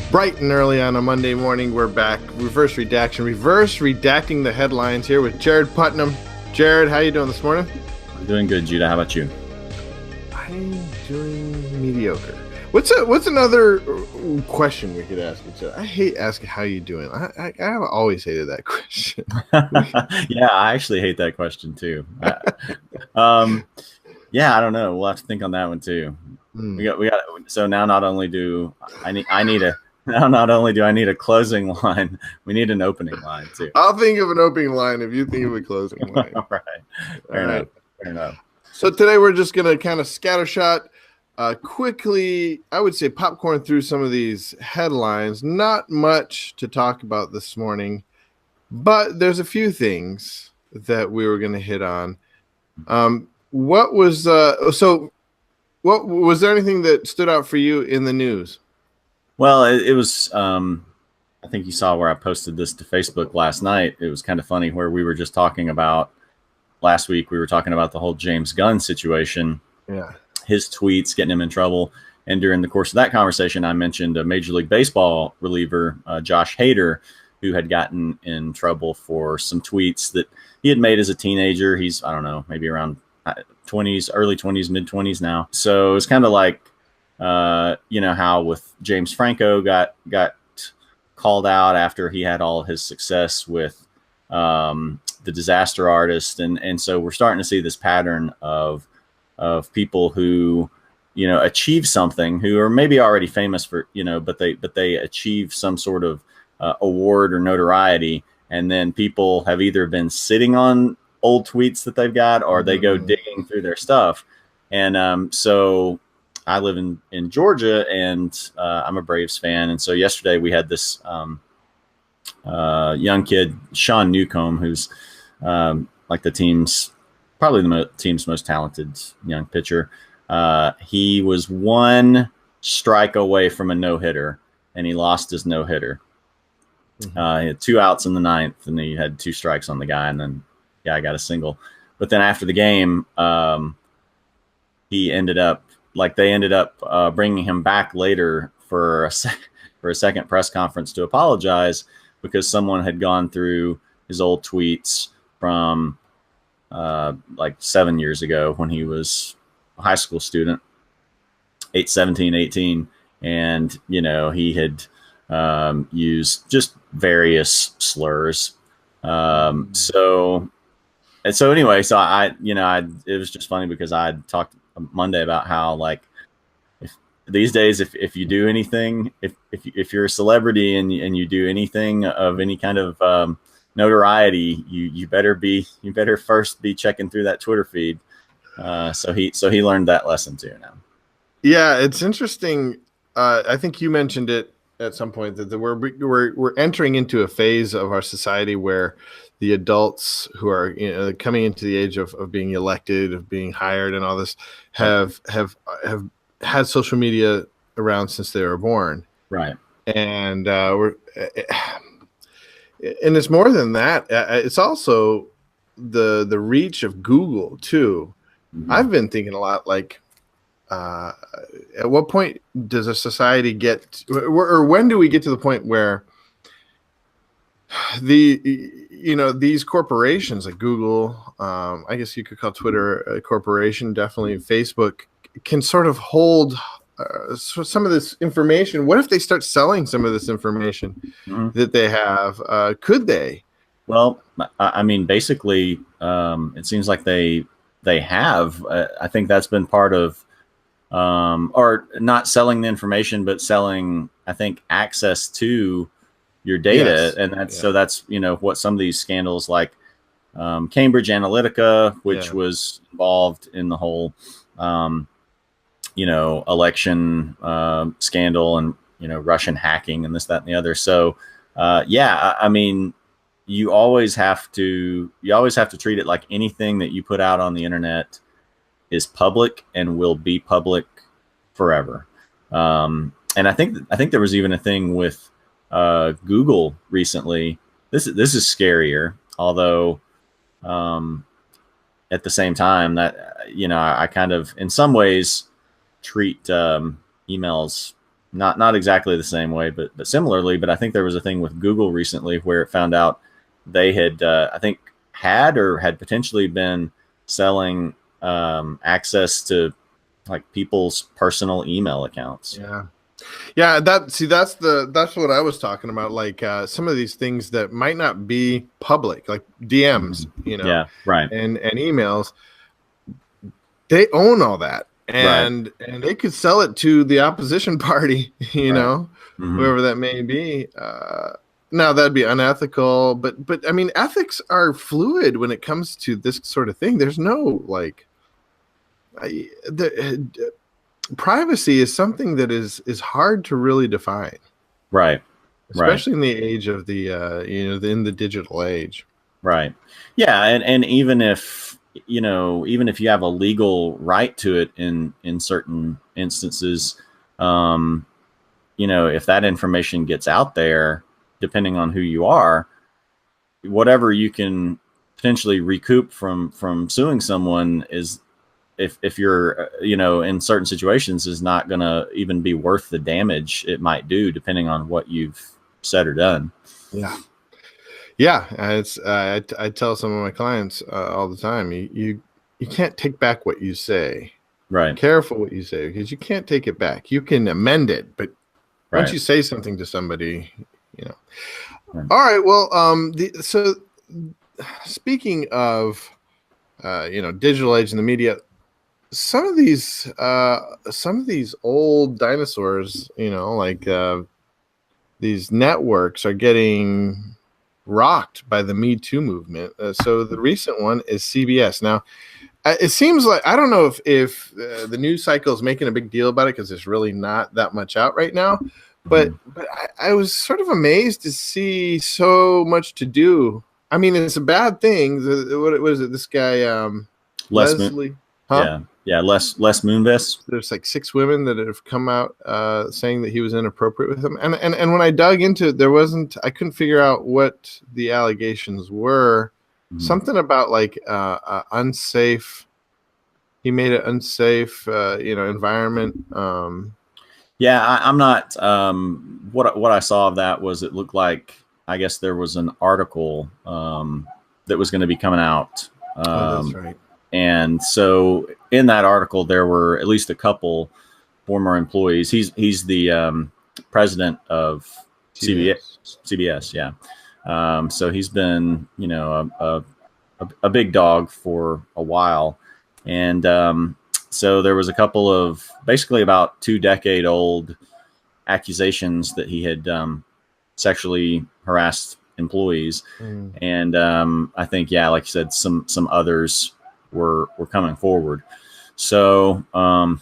Bright and early on a Monday morning, we're back. Reverse redacting the headlines here with Jared Putnam. Jared, how you doing this morning? I'm doing good, Judah. How about you? I'm doing mediocre. What's another question we could ask each other? I hate asking how you doing. I have always hated that question. Yeah, I actually hate that question too. Yeah, I don't know. We'll have to think on that one too. We got. So now, not only do I need a closing line, we need an opening line too. I'll think of an opening line if you think of a closing line. All right. Fair enough. So today we're just gonna kind of scattershot. Quickly, I would say popcorn through some of these headlines. Not much to talk about this morning, but there's a few things that we were going to hit on. What was there anything that stood out for you in the news? Well, it was. I think you saw where I posted this to Facebook last night. It was kind of funny where we were just talking about last week. We were talking about the whole James Gunn situation. Yeah. His tweets getting him in trouble. And during the course of that conversation, I mentioned a Major League Baseball reliever, Josh Hader, who had gotten in trouble for some tweets that he had made as a teenager. He's, I don't know, maybe around 20s, early 20s, mid 20s now. So it's kind of like, how with James Franco got called out after he had all his success with the Disaster Artist. And so we're starting to see this pattern of people who, achieve something, who are maybe already famous for, but they achieve some sort of award or notoriety. And then people have either been sitting on old tweets that they've got, or they go digging through their stuff. And so I live in Georgia, and I'm a Braves fan. And so yesterday we had this young kid, Sean Newcomb, who's like the team's most talented young pitcher. He was one strike away from a no-hitter, and he lost his no-hitter. He had 2 outs in the 9th, and he had 2 strikes on the guy, and then the guy got a single. But then after the game, they ended up bringing him back later for a second press conference to apologize, because someone had gone through his old tweets from like 7 years ago when he was a high school student, 17, 18. And, he had used just various slurs. So anyway, it was just funny because I talked Monday about how, like, these days, if you do anything, if you're a celebrity and you do anything of any kind of notoriety, you better first be checking through that Twitter feed. So he learned that lesson too now. Yeah, it's interesting. I think you mentioned it at some point that we're entering into a phase of our society where the adults who are coming into the age of being elected, of being hired, and all this have had social media around since they were born. Right. And and it's more than that. It's also the reach of Google too. Mm-hmm. I've been thinking a lot, like, at what point does a society get, or when do we get to the point where these corporations like Google, I guess you could call Twitter a corporation, definitely Facebook, can sort of hold some of this information? What if they start selling some of this information that they have? Could they? Well, I mean, basically, it seems like they have. I think that's been part of, or not selling the information, but selling, I think, access to your data. Yes. And so that's, what some of these scandals like Cambridge Analytica, which was involved in the whole, election scandal and, Russian hacking and this, that, and the other. So, I mean, you always have to treat it like anything that you put out on the internet is public and will be public forever. And I think there was even a thing with Google recently. This is scarier, although at the same time that I kind of in some ways treat emails not exactly the same way, but similarly. But I think there was a thing with Google recently where it found out they had, I think, had potentially been selling access to like people's personal email accounts. Yeah, that's what I was talking about. Like some of these things that might not be public, like DMs, Yeah, right. and emails, they own all that, and they could sell it to the opposition party, whoever that may be. Now that'd be unethical, but I mean, ethics are fluid when it comes to this sort of thing. There's no privacy is something that is hard to really define, right? Especially in the age of the in the digital age, right? Yeah, and even if even if you have a legal right to it in certain instances, if that information gets out there, depending on who you are, whatever you can potentially recoup from suing someone is, if you're in certain situations, is not going to even be worth the damage it might do, depending on what you've said or done. It's I tell some of my clients all the time, you can't take back what you say. Right. Be careful what you say, because you can't take it back. You can amend it, but once you say something to somebody, All right. Well, so speaking of digital age and the media, some of these old dinosaurs, these networks are getting rocked by the Me Too movement. So the recent one is CBS. Now, it seems like, I don't know if the news cycle is making a big deal about it, because there's really not that much out right now. But I was sort of amazed to see so much to do. I mean, it's a bad thing. What was it? This guy, Leslie? Yeah, Les Moonves. There's like 6 women that have come out saying that he was inappropriate with them. And when I dug into it, I couldn't figure out what the allegations were. Something about like unsafe. He made an unsafe, environment. I'm not. What I saw of that was, it looked like, I guess there was an article that was going to be coming out. That's right. And so in that article, there were at least a couple former employees. He's the president of CBS. Yeah. So he's been, a big dog for a while. And so there was a couple of basically about 2-decade-old accusations that he had sexually harassed employees. And I think, like you said, some others were coming forward. So and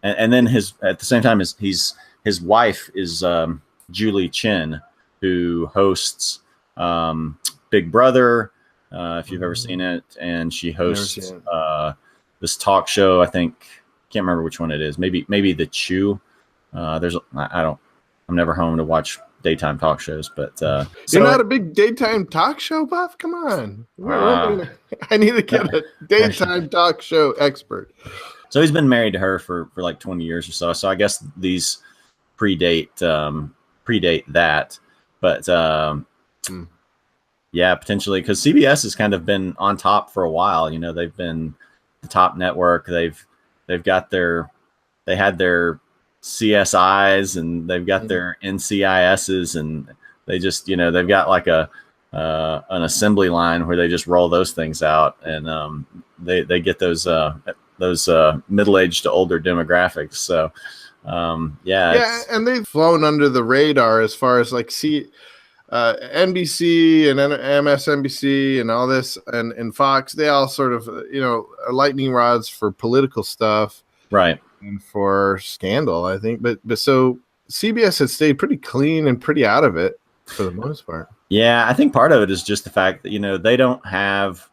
then at the same time, his wife is Julie Chen, who hosts Big Brother, if you've ever seen it, and she hosts this talk show. I think, can't remember which one it is. Maybe The Chew. I'm never home to watch daytime talk shows, but you're not a big daytime talk show buff? Come on. I need to get a daytime talk show expert. So he's been married to her for like 20 years or so. So I guess these predate that, but potentially, because CBS has kind of been on top for a while. They've been the top network. They had their CSIs, and they've got their NCISs, and they just, they've got like an assembly line where they just roll those things out, and they get those middle-aged to older demographics. So and they've flown under the radar as far as like NBC and MSNBC and all this, and Fox. They all sort of are lightning rods for political stuff, right? And for scandal, I think. But so CBS has stayed pretty clean and pretty out of it for the most part. Yeah, I think part of it is just the fact that they don't have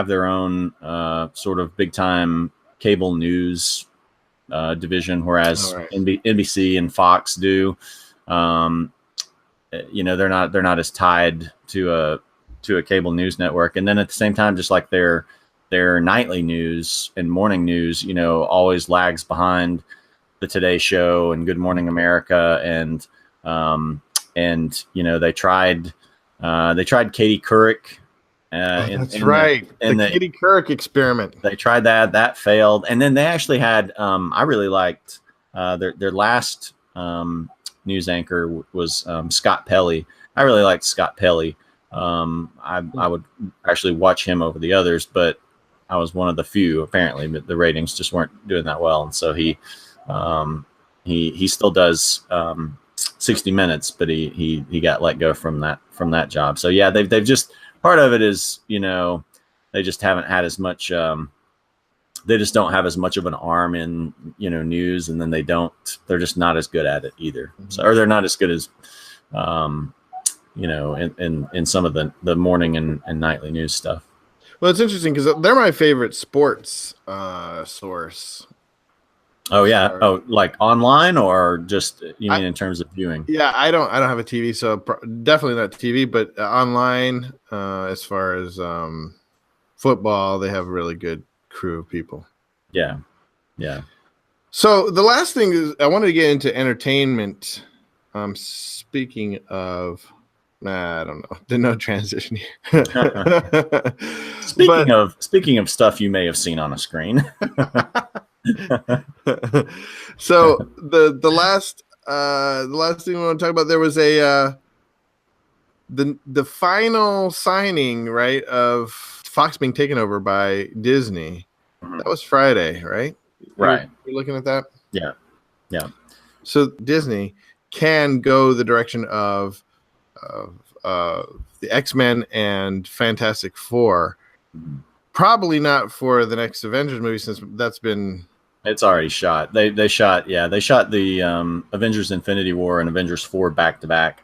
their own sort of big time cable news division, whereas NBC and Fox do. They're not as tied to a cable news network, and then at the same time, just like their their nightly news and morning news, you know, always lags behind the Today Show and Good Morning America, and you know, they tried Katie Couric. That's right. The Katie Couric experiment. They tried that failed, and then they actually had. I really liked their last news anchor was Scott Pelley. I really liked Scott Pelley. I would actually watch him over the others, but I was one of the few. Apparently, but the ratings just weren't doing that well, and so he still does 60 Minutes, but he got let go from that job. So yeah, they've just, part of it is, you know, they just haven't had as much. They just don't have as much of an arm in, you know, news, and then they're just not as good at it either. So, or they're not as good as, you know, in some of the morning and nightly news stuff. Well, it's interesting because they're my favorite sports source. Oh yeah. Sorry. Oh, like online, or just, you mean in terms of viewing? Yeah, I don't have a TV, so definitely not TV, but online. As far as football, they have a really good crew of people. Yeah. So the last thing is, I wanted to get into entertainment. Speaking of, I don't know, there's no transition here. Speaking of stuff you may have seen on a screen. So the last thing we want to talk about, there was the final signing, right, of Fox being taken over by Disney. Mm-hmm. That was Friday, right? Right. You're looking at that? Yeah. So Disney can go the direction of the XMen and Fantastic Four. Mm-hmm. Probably not for the next Avengers movie, since it's already shot. They shot the Avengers Infinity War and Avengers 4 back to back.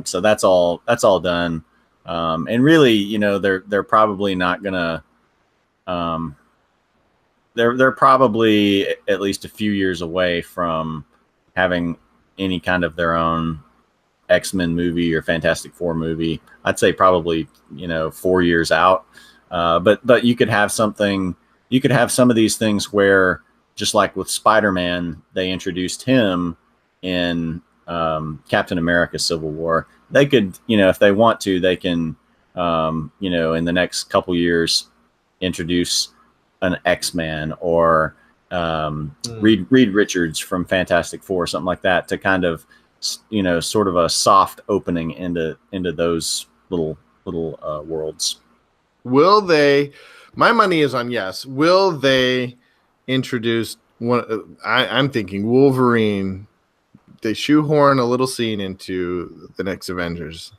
So that's all done. And really, you know, they're probably not gonna. They're probably at least a few years away from having any kind of their own X-Men movie or Fantastic Four movie. I'd say probably, you know, 4 years out. But you could have something. You could have some of these things where, just like with Spider-Man, they introduced him in Captain America: Civil War. They could, you know, if they want to, they can, you know, in the next couple years, introduce an X-Man or Reed Richards from Fantastic Four, something like that, to kind of, you know, sort of a soft opening into those little worlds. Will they? My money is on yes. Will they introduce one? I'm thinking Wolverine. They shoehorn a little scene into the next Avengers.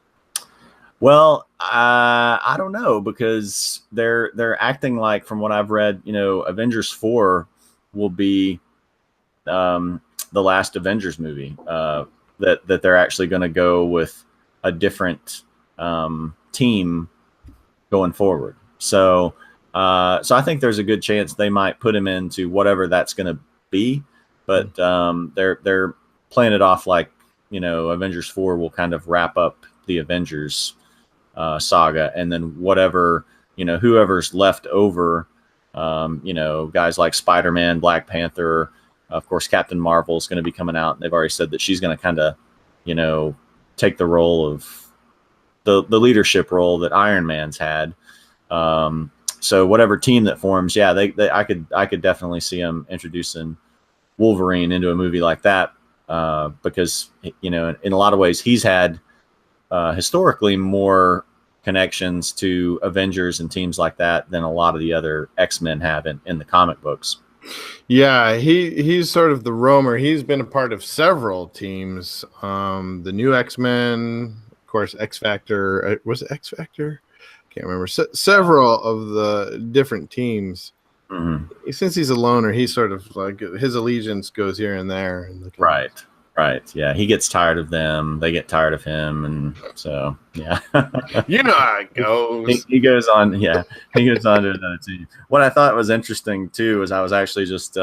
Well, I don't know, because they're acting like, from what I've read, you know, Avengers 4 will be the last Avengers movie. That they're actually going to go with a different team going forward. So I think there's a good chance they might put him into whatever that's going to be, but they're playing it off like, you know, Avengers 4 will kind of wrap up the Avengers saga, and then whatever, you know, whoever's left over, you know, guys like Spider-Man, Black Panther, of course, Captain Marvel is going to be coming out. They've already said that she's going to kind of, you know, take the role of the leadership role that Iron Man's had. So whatever team that forms, yeah, I could definitely see them introducing Wolverine into a movie like that, because, you know, in a lot of ways he's had historically more connections to Avengers and teams like that than a lot of the other X-Men have in the comic books. Yeah, he's sort of the roamer. He's been a part of several teams. The new X-Men, of course, X Factor. Was it X Factor? Can't remember. Several of the different teams. Mm-hmm. Since he's a loner, he's sort of like, his allegiance goes here and there. Right. Yeah, he gets tired of them. They get tired of him, and so yeah. You know how it goes. He goes on. Yeah, he goes on to another team. What I thought was interesting too is I was actually just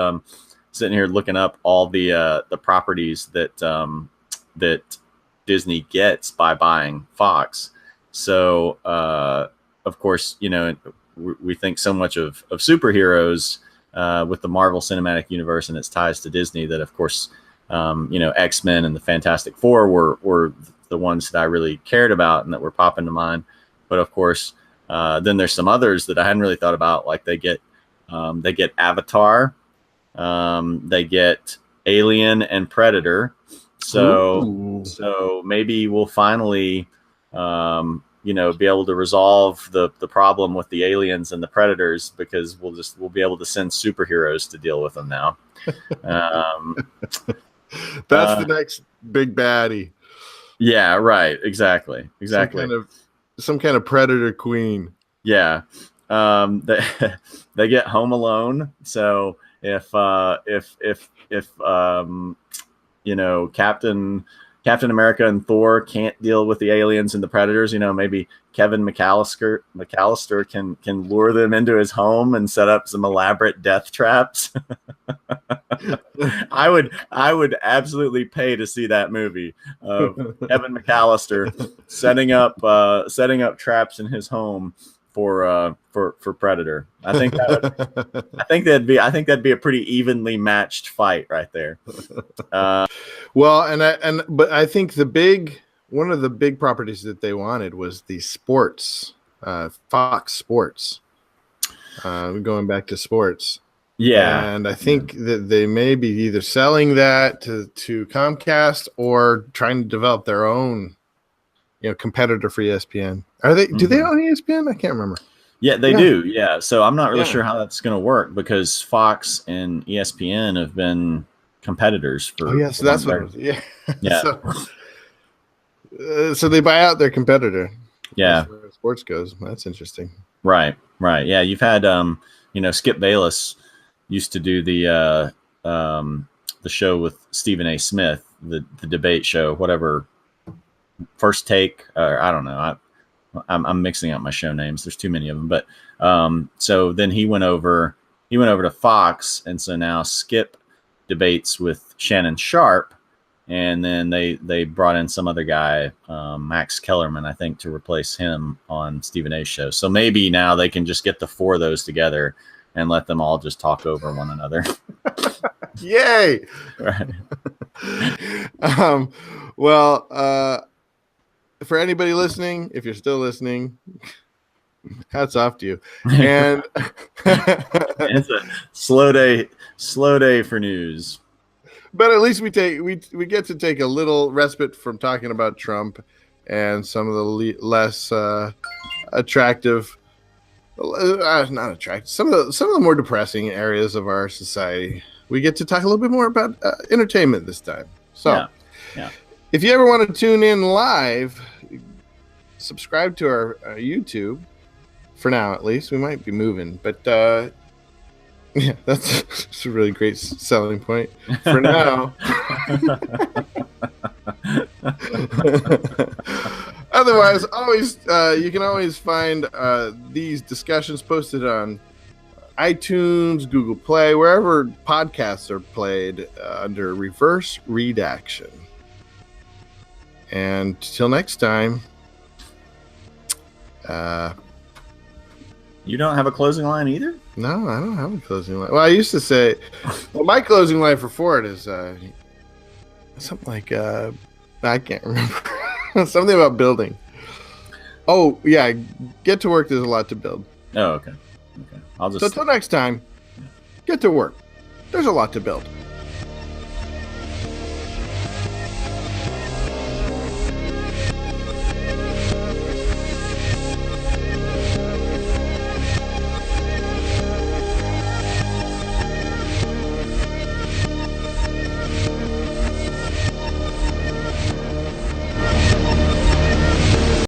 sitting here looking up all the properties that Disney gets by buying Fox. So of course, you know, we think so much of superheroes with the Marvel Cinematic Universe and its ties to Disney that, of course, X-Men and the Fantastic Four were the ones that I really cared about and that were popping to mind. But of course, then there's some others that I hadn't really thought about, like they get Avatar, they get Alien and Predator. So maybe we'll finally, be able to resolve the problem with the aliens and the predators, because we'll be able to send superheroes to deal with them now. That's the next big baddie. Yeah, right. Exactly. Some kind of predator queen. Yeah. They get Home Alone. So if Captain America and Thor can't deal with the aliens and the predators, maybe Kevin McAllister can lure them into his home and set up some elaborate death traps. I would absolutely pay to see that movie of Kevin McAllister setting up traps in his home for Predator. I think that'd be a pretty evenly matched fight right there. But I think one of the big properties that they wanted was the sports, Fox Sports. Going back to sports. Yeah. And I think that they may be either selling that to Comcast or trying to develop their own, competitor for ESPN. Do they own ESPN? I can't remember. Yeah, they do. Yeah. So I'm not really sure how that's going to work, because Fox and ESPN have been competitors for. Oh, yeah. So that's what it was. Yeah. Yeah. So they buy out their competitor. Yeah. As far as sports goes. That's interesting. Right. Yeah. You've had, Skip Bayless used to do the show with Stephen A. Smith, the debate show, whatever, First Take, or I don't know. I'm mixing up my show names. There's too many of them. But so then he went over to Fox, and so now Skip debates with Shannon Sharp, and then they brought in some other guy, Max Kellerman, I think, to replace him on Stephen A's show. So maybe now they can just get the four of those together and let them all just talk over one another. Yay! Right. For anybody listening, if you're still listening, hats off to you. And it's a slow day for news. But at least we get to take a little respite from talking about Trump and some of the less attractive, not attractive, some of the more depressing areas of our society. We get to talk a little bit more about entertainment this time. So, yeah. If you ever want to tune in live, subscribe to our YouTube. For now, at least. We might be moving, but that's a really great selling point. For now. Otherwise, you can always find these discussions posted on iTunes, Google Play, wherever podcasts are played, under Reverse Redaction. And till next time. You don't have a closing line either? No, I don't have a closing line. Well, I used to say, my closing line for Ford is something like, I can't remember. Something about building. Oh, yeah, get to work. There's a lot to build. Oh, okay. So until next time, get to work. There's a lot to build.